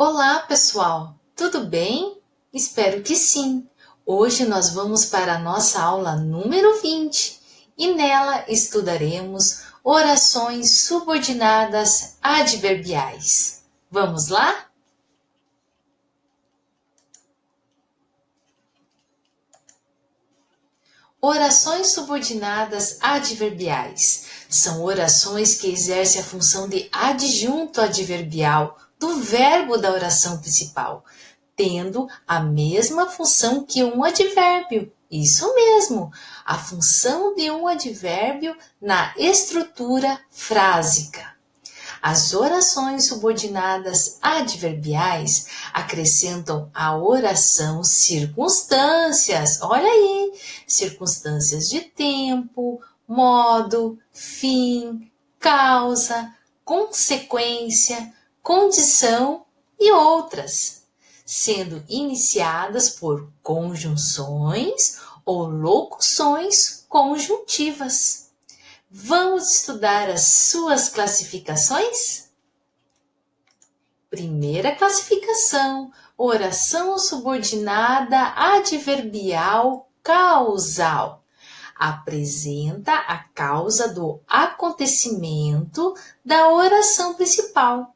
Olá, pessoal! Tudo bem? Espero que sim! Hoje nós vamos para a nossa aula número 20 e nela estudaremos orações subordinadas adverbiais. Vamos lá? Orações subordinadas adverbiais são orações que exercem a função de adjunto adverbial do verbo da oração principal, tendo a mesma função que um advérbio. Isso mesmo, a função de um advérbio na estrutura frásica. As orações subordinadas adverbiais acrescentam à oração circunstâncias, olha aí, circunstâncias de tempo, modo, fim, causa, consequência, condição e outras, sendo iniciadas por conjunções ou locuções conjuntivas. Vamos estudar as suas classificações? Primeira classificação: oração subordinada adverbial causal. Apresenta a causa do acontecimento da oração principal.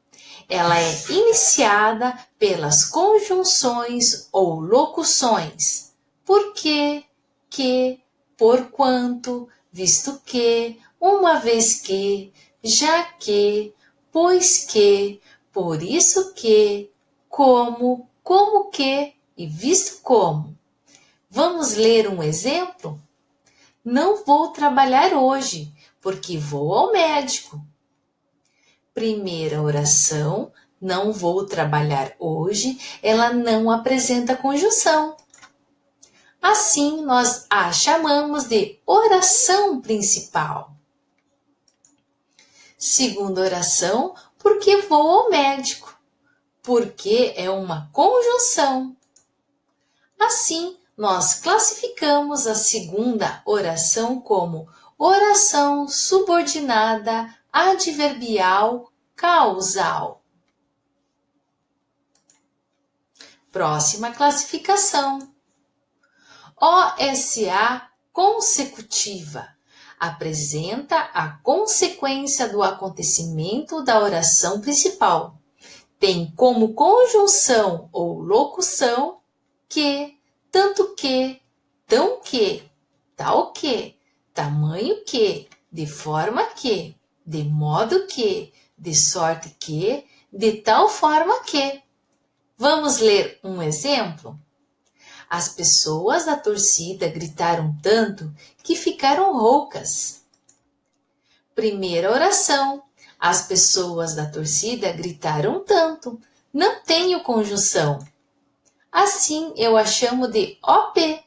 Ela é iniciada pelas conjunções ou locuções. Por quê, que, porquanto, visto que, uma vez que, já que, pois que, por isso que, como que e visto como. Vamos ler um exemplo? Não vou trabalhar hoje, porque vou ao médico. Primeira oração, não vou trabalhar hoje, ela não apresenta conjunção. Assim, nós a chamamos de oração principal. Segunda oração, porque vou ao médico, porque é uma conjunção. Assim, nós classificamos a segunda oração como oração subordinada adverbial causal. Próxima classificação. OSA consecutiva. Apresenta a consequência do acontecimento da oração principal. Tem como conjunção ou locução que, tanto que, tão que, tal que, tamanho que, de forma que, de modo que, de sorte que, de tal forma que. Vamos ler um exemplo? As pessoas da torcida gritaram tanto que ficaram roucas. Primeira oração. As pessoas da torcida gritaram tanto. Não tenho conjunção. Assim, eu a chamo de OP.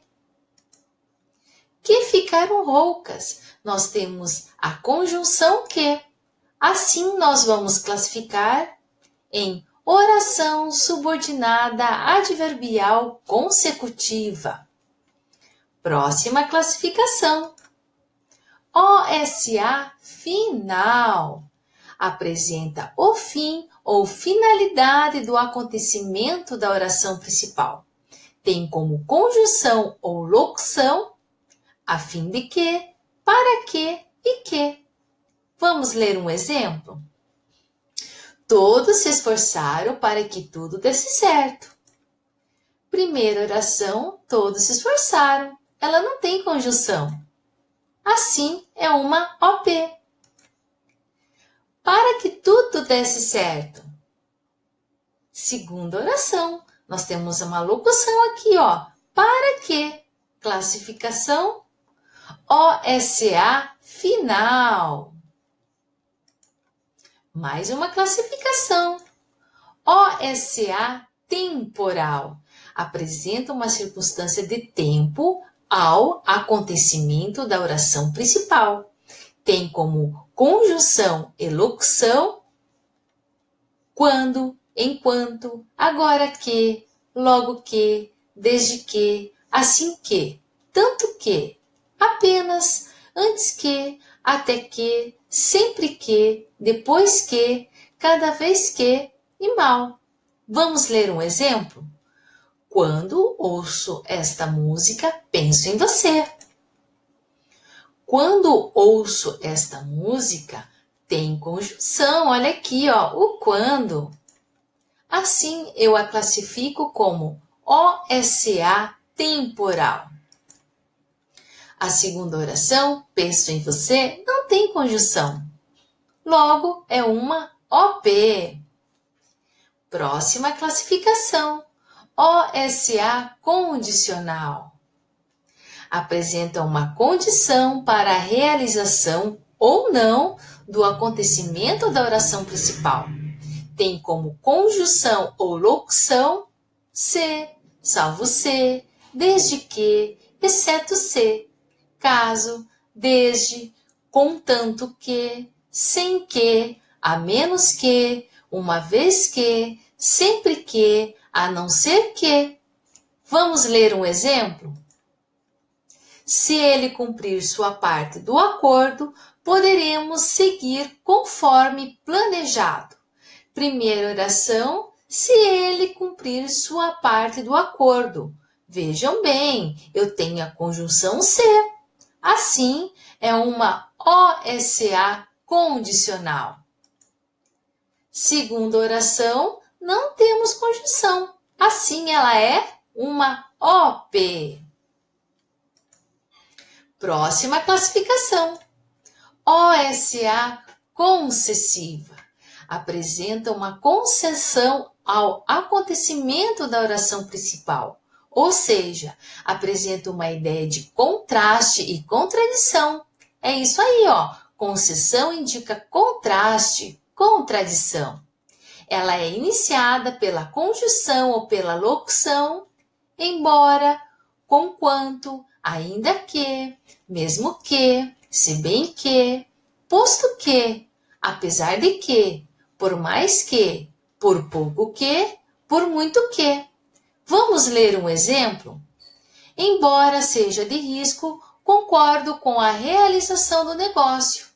Que ficaram roucas. Nós temos a conjunção que. Assim, nós vamos classificar em oração subordinada adverbial consecutiva. Próxima classificação. OSA final. Apresenta o fim ou finalidade do acontecimento da oração principal. Tem como conjunção ou locução a fim de que, para que e que. Vamos ler um exemplo? Todos se esforçaram para que tudo desse certo. Primeira oração, todos se esforçaram. Ela não tem conjunção. Assim, é uma OP. Para que tudo desse certo. Segunda oração, nós temos uma locução aqui, ó. Para que? Classificação OSA final. Mais uma classificação. OSA temporal. Apresenta uma circunstância de tempo ao acontecimento da oração principal. Tem como conjunção e locução quando, enquanto, agora que, logo que, desde que, assim que, tanto que, apenas, antes que, até que, sempre que, depois que, cada vez que e mal. Vamos ler um exemplo? Quando ouço esta música, penso em você. Quando ouço esta música, tem conjunção. Olha aqui, ó, o quando. Assim, eu a classifico como OSA temporal. A segunda oração, penso em você, não tem conjunção. Logo, é uma OP. Próxima classificação, OSA condicional. Apresenta uma condição para a realização ou não do acontecimento da oração principal. Tem como conjunção ou locução se, salvo se, desde que, exceto se, caso, desde, contanto que, sem que, a menos que, uma vez que, sempre que, a não ser que. Vamos ler um exemplo? Se ele cumprir sua parte do acordo, poderemos seguir conforme planejado. Primeira oração, se ele cumprir sua parte do acordo. Vejam bem, eu tenho a conjunção se. Assim, é uma OSA condicional. Segunda oração, não temos conjunção. Assim, ela é uma OP. Próxima classificação. OSA concessiva. Apresenta uma concessão ao acontecimento da oração principal. Ou seja, apresenta uma ideia de contraste e contradição. É isso aí, ó. Concessão indica contraste, contradição. Ela é iniciada pela conjunção ou pela locução, embora, conquanto, ainda que, mesmo que, se bem que, posto que, apesar de que, por mais que, por pouco que, por muito que. Vamos ler um exemplo? Embora seja de risco, concordo com a realização do negócio.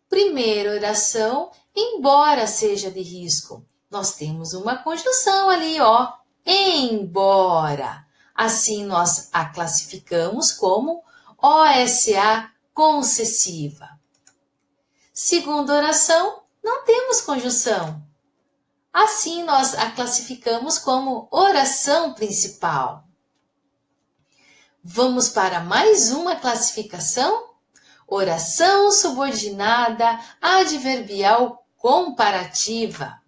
Primeira oração, embora seja de risco. Nós temos uma conjunção ali, ó, embora. Assim, nós a classificamos como OSA concessiva. Segunda oração, não temos conjunção. Assim, nós a classificamos como oração principal. Vamos para mais uma classificação? Oração subordinada adverbial comparativa.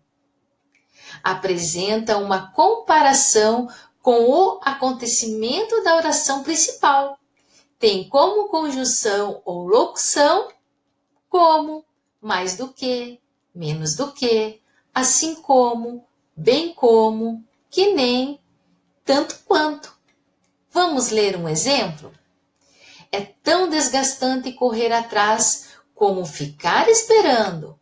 Apresenta uma comparação com o acontecimento da oração principal. Tem como conjunção ou locução como, mais do que, menos do que, assim como, bem como, que nem, tanto quanto. Vamos ler um exemplo? É tão desgastante correr atrás como ficar esperando.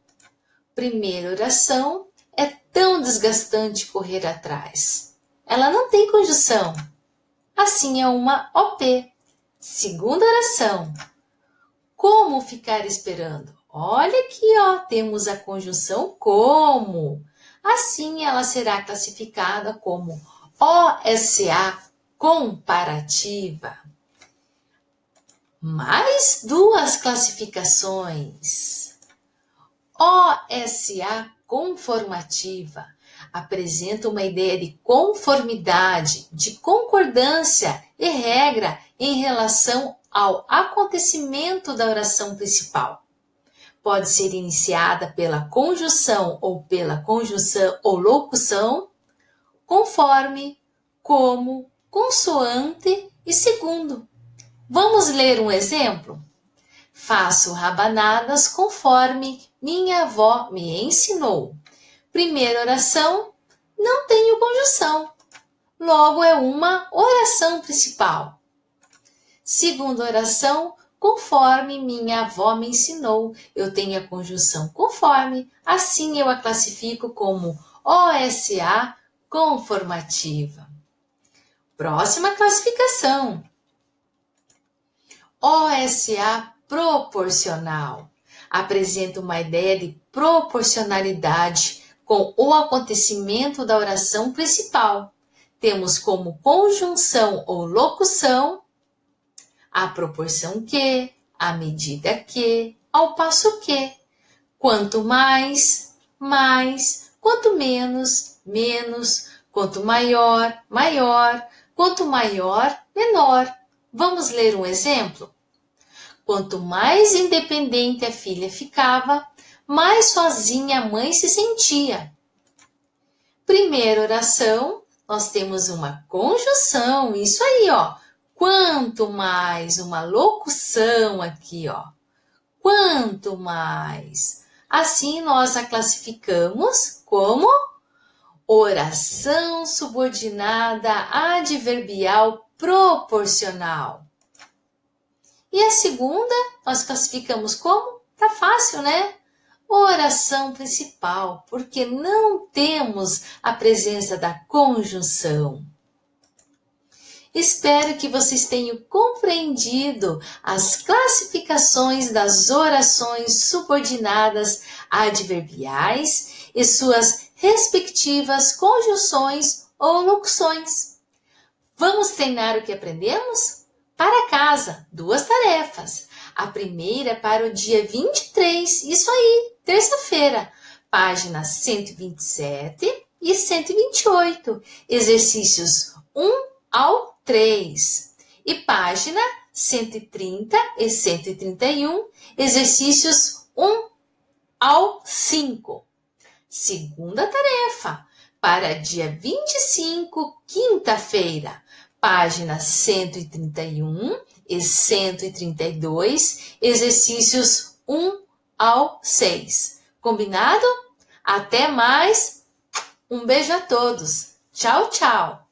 Primeira oração, é tão desgastante correr atrás. Ela não tem conjunção. Assim é uma OP. Segunda oração, como ficar esperando? Olha aqui, ó, temos a conjunção como. Assim, ela será classificada como OSA comparativa. Mais duas classificações. OSA conformativa. Apresenta uma ideia de conformidade, de concordância e regra em relação ao acontecimento da oração principal. Pode ser iniciada pela conjunção ou pela conjunção ou locução, conforme, como, consoante e segundo. Vamos ler um exemplo? Faço rabanadas conforme minha avó me ensinou. Primeira oração, não tenho conjunção. Logo, é uma oração principal. Segunda oração, conforme minha avó me ensinou. Eu tenho a conjunção conforme, assim eu a classifico como OSA conformativa. Próxima classificação. OSA proporcional. Apresenta uma ideia de proporcionalidade com o acontecimento da oração principal. Temos como conjunção ou locução a proporção que, à medida que, ao passo que. Quanto mais, mais. Quanto menos, menos. Quanto maior, maior. Quanto maior, menor. Vamos ler um exemplo? Quanto mais independente a filha ficava, mais sozinha a mãe se sentia. Primeira oração, nós temos uma conjunção, isso aí, ó. Quanto mais, uma locução aqui, ó. Quanto mais. Assim, nós a classificamos como oração subordinada adverbial proporcional. E a segunda, nós classificamos como? Tá fácil, né? Oração principal, porque não temos a presença da conjunção. Espero que vocês tenham compreendido as classificações das orações subordinadas adverbiais e suas respectivas conjunções ou locuções. Vamos treinar o que aprendemos? Para casa, 2 tarefas. A primeira para o dia 23, isso aí, terça-feira, páginas 127 e 128, exercícios 1 ao 3. E página 130 e 131, exercícios 1 ao 5. Segunda tarefa, para dia 25, quinta-feira, páginas 131 e 132, exercícios 1 ao 6. Combinado? Até mais! Um beijo a todos! Tchau, tchau!